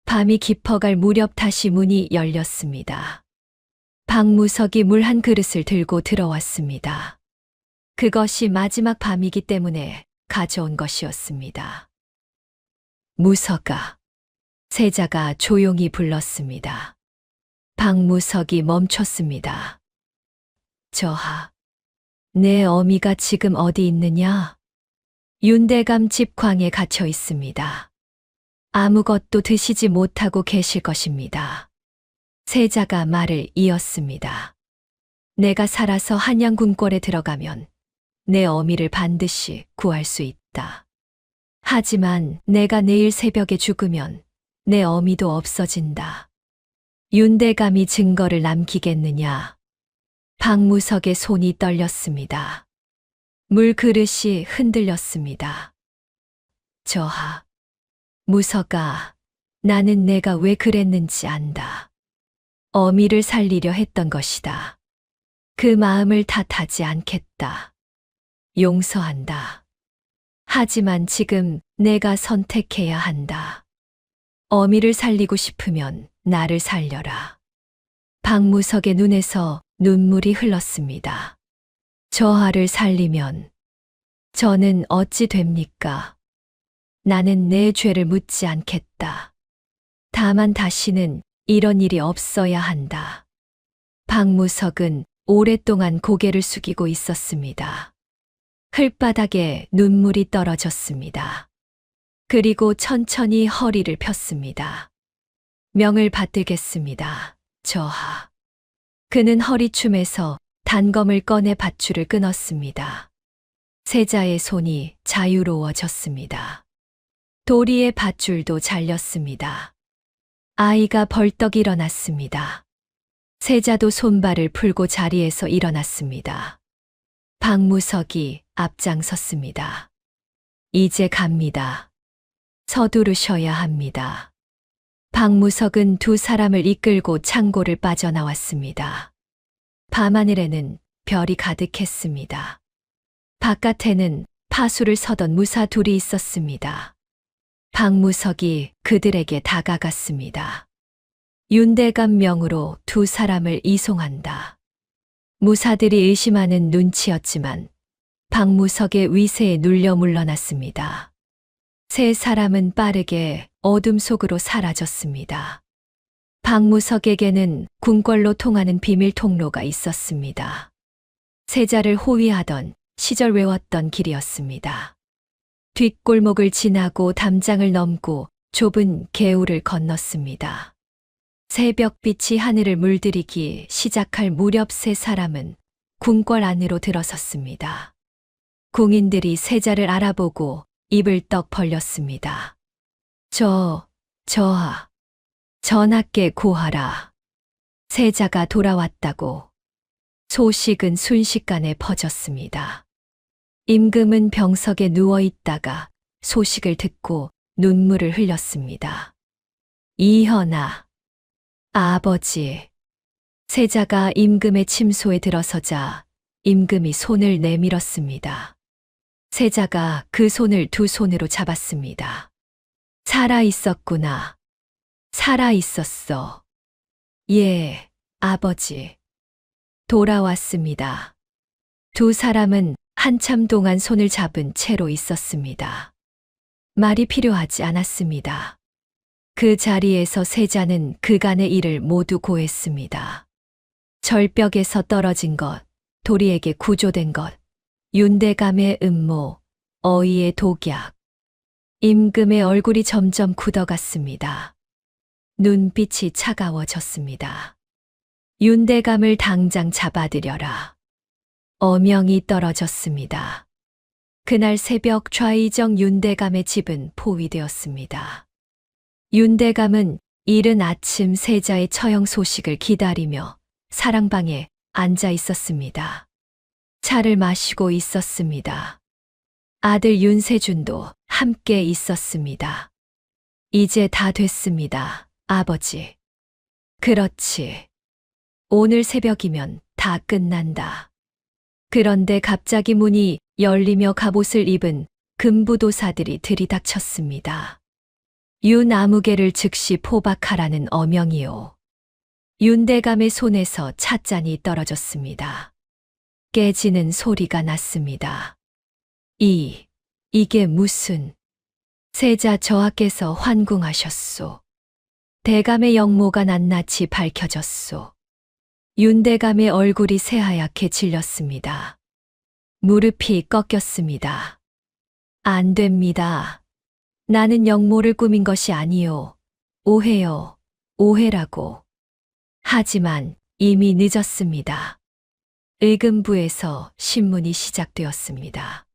밤이 깊어갈 무렵 다시 문이 열렸습니다. 박무석이 물 한 그릇을 들고 들어왔습니다. 그것이 마지막 밤이기 때문에 가져온 것이었습니다. 무서가. 세자가 조용히 불렀습니다. 박무석이 멈췄습니다. 저하, 내 어미가 지금 어디 있느냐? 윤대감 집광에 갇혀 있습니다. 아무것도 드시지 못하고 계실 것입니다. 세자가 말을 이었습니다. 내가 살아서 한양궁궐에 들어가면 내 어미를 반드시 구할 수 있다. 하지만 내가 내일 새벽에 죽으면 내 어미도 없어진다. 윤대감이 증거를 남기겠느냐? 박무석의 손이 떨렸습니다. 물그릇이 흔들렸습니다. 저하, 무석아, 나는 내가 왜 그랬는지 안다. 어미를 살리려 했던 것이다. 그 마음을 탓하지 않겠다. 용서한다. 하지만 지금 내가 선택해야 한다. 어미를 살리고 싶으면 나를 살려라. 박무석의 눈에서 눈물이 흘렀습니다. 저하를 살리면 저는 어찌 됩니까? 나는 내 죄를 묻지 않겠다. 다만 다시는 이런 일이 없어야 한다. 박무석은 오랫동안 고개를 숙이고 있었습니다. 흘바닥에 눈물이 떨어졌습니다. 그리고 천천히 허리를 폈습니다. 명을 받들겠습니다. 저하. 그는 허리춤에서 단검을 꺼내 밧줄을 끊었습니다. 세자의 손이 자유로워졌습니다. 도리의 밧줄도 잘렸습니다. 아이가 벌떡 일어났습니다. 세자도 손발을 풀고 자리에서 일어났습니다. 박무석이 앞장섰습니다. 이제 갑니다. 서두르셔야 합니다. 박무석은 두 사람을 이끌고 창고를 빠져나왔습니다. 밤하늘에는 별이 가득했습니다. 바깥에는 파수를 서던 무사 둘이 있었습니다. 박무석이 그들에게 다가갔습니다. 윤대감 명으로 두 사람을 이송한다. 무사들이 의심하는 눈치였지만 박무석의 위세에 눌려 물러났습니다. 세 사람은 빠르게 어둠 속으로 사라졌습니다. 박무석에게는 궁궐로 통하는 비밀 통로가 있었습니다. 세자를 호위하던 시절 외웠던 길이었습니다. 뒷골목을 지나고 담장을 넘고 좁은 개울을 건넜습니다. 새벽빛이 하늘을 물들이기 시작할 무렵 세 사람은 궁궐 안으로 들어섰습니다. 궁인들이 세자를 알아보고 입을 떡 벌렸습니다. 저하, 전하께 고하라. 세자가 돌아왔다고. 소식은 순식간에 퍼졌습니다. 임금은 병석에 누워 있다가 소식을 듣고 눈물을 흘렸습니다. 이현아, 아버지. 세자가 임금의 침소에 들어서자 임금이 손을 내밀었습니다. 세자가 그 손을 두 손으로 잡았습니다. 살아 있었구나. 살아 있었어. 예, 아버지. 돌아왔습니다. 두 사람은 한참 동안 손을 잡은 채로 있었습니다. 말이 필요하지 않았습니다. 그 자리에서 세자는 그간의 일을 모두 고했습니다. 절벽에서 떨어진 것, 도리에게 구조된 것, 윤대감의 음모, 어이의 독약. 임금의 얼굴이 점점 굳어갔습니다. 눈빛이 차가워졌습니다. 윤대감을 당장 잡아들여라. 어명이 떨어졌습니다. 그날 새벽 좌의정 윤대감의 집은 포위되었습니다. 윤대감은 이른 아침 세자의 처형 소식을 기다리며 사랑방에 앉아 있었습니다. 차를 마시고 있었습니다. 아들 윤세준도 함께 있었습니다. 이제 다 됐습니다, 아버지. 그렇지. 오늘 새벽이면 다 끝난다. 그런데 갑자기 문이 열리며 갑옷을 입은 금부도사들이 들이닥쳤습니다. 윤아무개를 즉시 포박하라는 어명이요. 윤대감의 손에서 찻잔이 떨어졌습니다. 깨지는 소리가 났습니다. 이게 무슨. 세자 저하께서 환궁하셨소. 대감의 영모가 낱낱이 밝혀졌소. 윤대감의 얼굴이 새하얗게 질렸습니다. 무릎이 꺾였습니다. 안 됩니다. 나는 영모를 꾸민 것이 아니요. 오해요. 오해라고. 하지만 이미 늦었습니다. 의금부에서 신문이 시작되었습니다.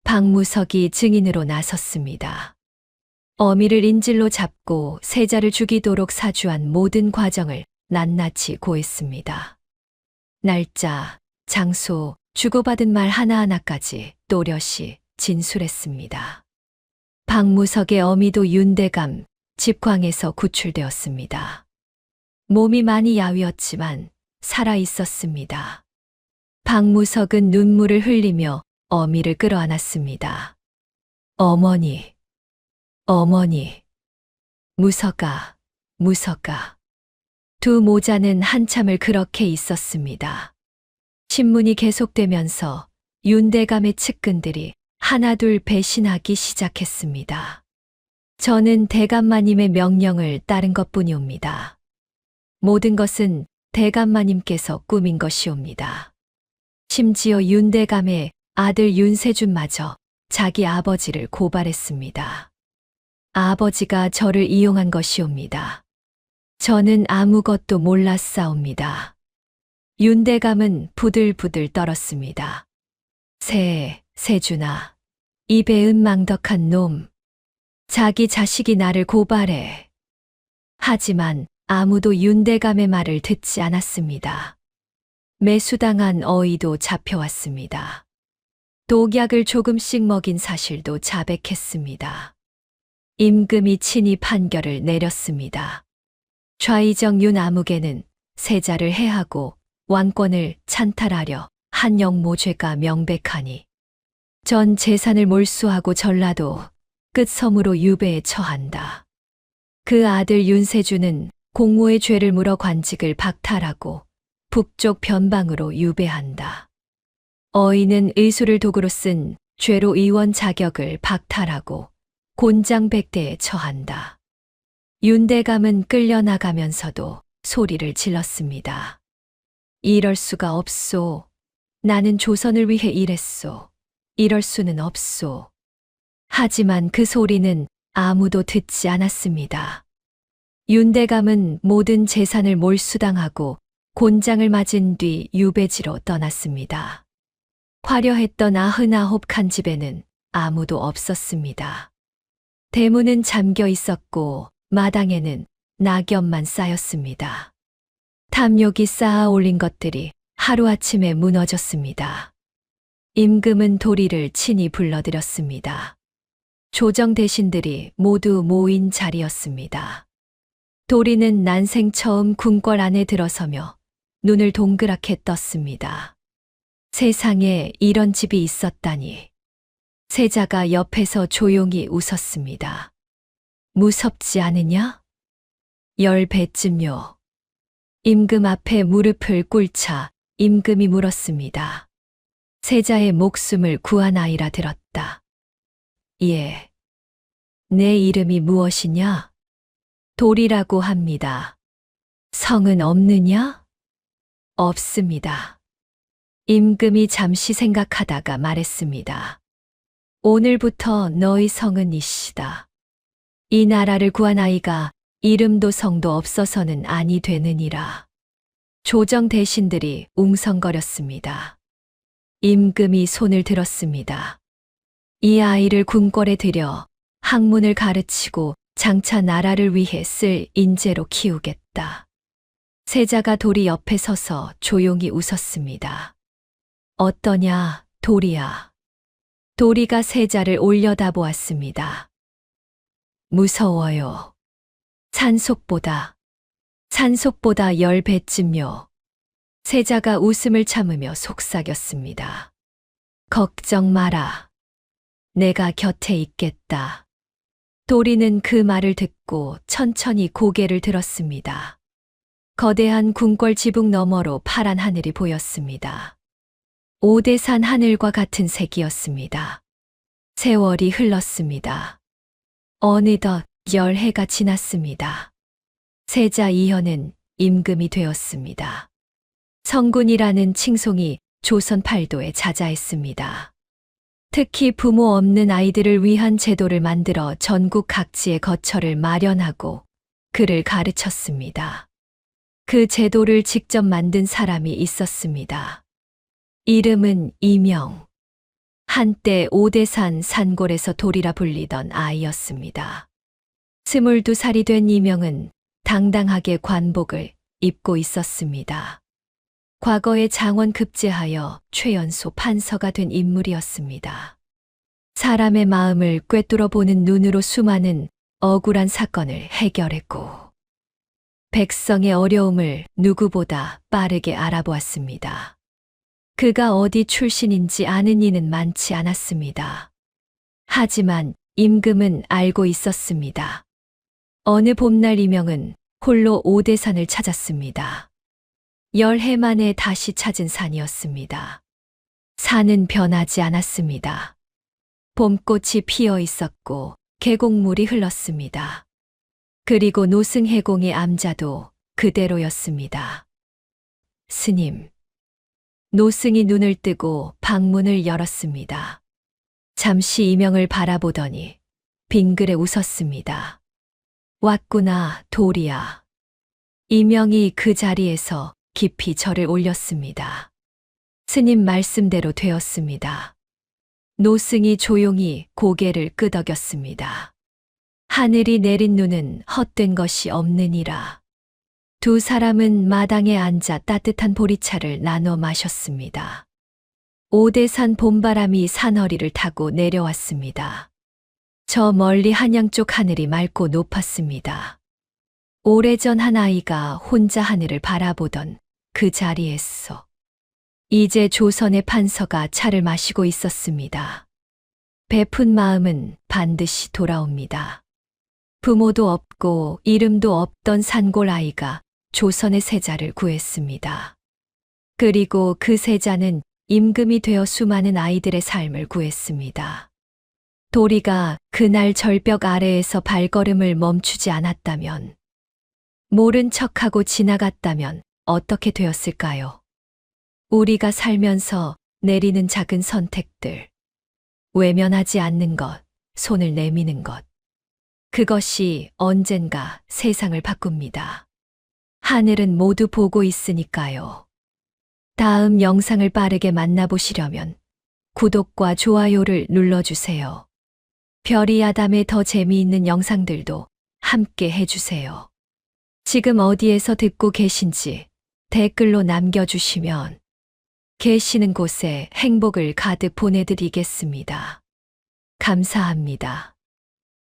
박무석이 증인으로 나섰습니다. 어미를 인질로 잡고 세자를 죽이도록 사주한 모든 과정을 낱낱이 고했습니다. 날짜, 장소, 주고받은 말 하나하나까지 또렷이 진술했습니다. 박무석의 어미도 윤대감, 집광에서 구출되었습니다. 몸이 많이 야위었지만 살아 있었습니다. 박무석은 눈물을 흘리며 어미를 끌어안았습니다. 어머니, 어머니, 무석아, 무석아. 두 모자는 한참을 그렇게 있었습니다. 신문이 계속되면서 윤대감의 측근들이 하나둘 배신하기 시작했습니다. 저는 대감마님의 명령을 따른 것뿐이옵니다. 모든 것은 대감마님께서 꾸민 것이옵니다. 심지어 윤대감의 아들 윤세준마저 자기 아버지를 고발했습니다. 아버지가 저를 이용한 것이옵니다. 저는 아무것도 몰랐사옵니다. 윤대감은 부들부들 떨었습니다. 세준아, 이 배은 망덕한 놈. 자기 자식이 나를 고발해. 하지만 아무도 윤대감의 말을 듣지 않았습니다. 매수당한 어이도 잡혀왔습니다. 독약을 조금씩 먹인 사실도 자백했습니다. 임금이 친히 판결을 내렸습니다. 좌의정 윤아무개는 세자를 해하고 왕권을 찬탈하려 한 영모죄가 명백하니 전 재산을 몰수하고 전라도 끝섬으로 유배에 처한다. 그 아들 윤세주는 공모의 죄를 물어 관직을 박탈하고 북쪽 변방으로 유배한다. 어이는 의술을 도구로 쓴 죄로 의원 자격을 박탈하고 곤장백대에 처한다. 윤대감은 끌려나가면서도 소리를 질렀습니다. 이럴 수가 없소. 나는 조선을 위해 일했소. 이럴 수는 없소. 하지만 그 소리는 아무도 듣지 않았습니다. 윤대감은 모든 재산을 몰수당하고 곤장을 맞은 뒤 유배지로 떠났습니다. 화려했던 99 칸집에는 아무도 없었습니다. 대문은 잠겨 있었고 마당에는 낙엽만 쌓였습니다. 탐욕이 쌓아 올린 것들이 하루아침에 무너졌습니다. 임금은 도리를 친히 불러들였습니다. 조정 대신들이 모두 모인 자리였습니다. 도리는 난생 처음 궁궐 안에 들어서며 눈을 동그랗게 떴습니다. 세상에 이런 집이 있었다니. 세자가 옆에서 조용히 웃었습니다. 무섭지 않으냐? 10배쯤요. 임금 앞에 무릎을 꿇자 임금이 물었습니다. 세자의 목숨을 구한 아이라 들었다. 예. 내 이름이 무엇이냐? 도리라고 합니다. 성은 없느냐? 없습니다. 임금이 잠시 생각하다가 말했습니다. 오늘부터 너희 성은 이씨다. 이 나라를 구한 아이가 이름도 성도 없어서는 아니 되느니라. 조정 대신들이 웅성거렸습니다. 임금이 손을 들었습니다. 이 아이를 궁궐에 들여 학문을 가르치고 장차 나라를 위해 쓸 인재로 키우겠다. 세자가 도리 옆에 서서 조용히 웃었습니다. 어떠냐, 도리야. 도리가 세자를 올려다보았습니다. 무서워요. 산속보다 10배쯤요. 세자가 웃음을 참으며 속삭였습니다. 걱정 마라. 내가 곁에 있겠다. 도리는 그 말을 듣고 천천히 고개를 들었습니다. 거대한 궁궐 지붕 너머로 파란 하늘이 보였습니다. 오대산 하늘과 같은 색이었습니다. 세월이 흘렀습니다. 어느덧 10해가 지났습니다. 세자 이현은 임금이 되었습니다. 성군이라는 칭송이 조선 팔도에 자자했습니다. 특히 부모 없는 아이들을 위한 제도를 만들어 전국 각지에 거처를 마련하고 그를 가르쳤습니다. 그 제도를 직접 만든 사람이 있었습니다. 이름은 이명. 한때 오대산 산골에서 돌이라 불리던 아이였습니다. 22살이 된 이명은 당당하게 관복을 입고 있었습니다. 과거에 장원 급제하여 최연소 판서가 된 인물이었습니다. 사람의 마음을 꿰뚫어 보는 눈으로 수많은 억울한 사건을 해결했고 백성의 어려움을 누구보다 빠르게 알아보았습니다. 그가 어디 출신인지 아는 이는 많지 않았습니다. 하지만 임금은 알고 있었습니다. 어느 봄날 이명은 홀로 오대산을 찾았습니다. 10해 만에 다시 찾은 산이었습니다. 산은 변하지 않았습니다. 봄꽃이 피어 있었고 계곡물이 흘렀습니다. 그리고 노승해공의 암자도 그대로였습니다. 스님. 노승이 눈을 뜨고 방문을 열었습니다. 잠시 이명을 바라보더니 빙그레 웃었습니다. 왔구나, 도리야. 이명이 그 자리에서 깊이 절을 올렸습니다. 스님 말씀대로 되었습니다. 노승이 조용히 고개를 끄덕였습니다. 하늘이 내린 눈은 헛된 것이 없느니라. 두 사람은 마당에 앉아 따뜻한 보리차를 나눠 마셨습니다. 오대산 봄바람이 산허리를 타고 내려왔습니다. 저 멀리 한양 쪽 하늘이 맑고 높았습니다. 오래전 한 아이가 혼자 하늘을 바라보던 그 자리에서 이제 조선의 판서가 차를 마시고 있었습니다. 베푼 마음은 반드시 돌아옵니다. 부모도 없고 이름도 없던 산골 아이가 조선의 세자를 구했습니다. 그리고 그 세자는 임금이 되어 수많은 아이들의 삶을 구했습니다. 도리가 그날 절벽 아래에서 발걸음을 멈추지 않았다면, 모른 척하고 지나갔다면 어떻게 되었을까요? 우리가 살면서 내리는 작은 선택들, 외면하지 않는 것, 손을 내미는 것, 그것이 언젠가 세상을 바꿉니다. 하늘은 모두 보고 있으니까요. 다음 영상을 빠르게 만나보시려면 구독과 좋아요를 눌러주세요. 별이 아담의 더 재미있는 영상들도 함께 해주세요. 지금 어디에서 듣고 계신지 댓글로 남겨주시면 계시는 곳에 행복을 가득 보내드리겠습니다. 감사합니다.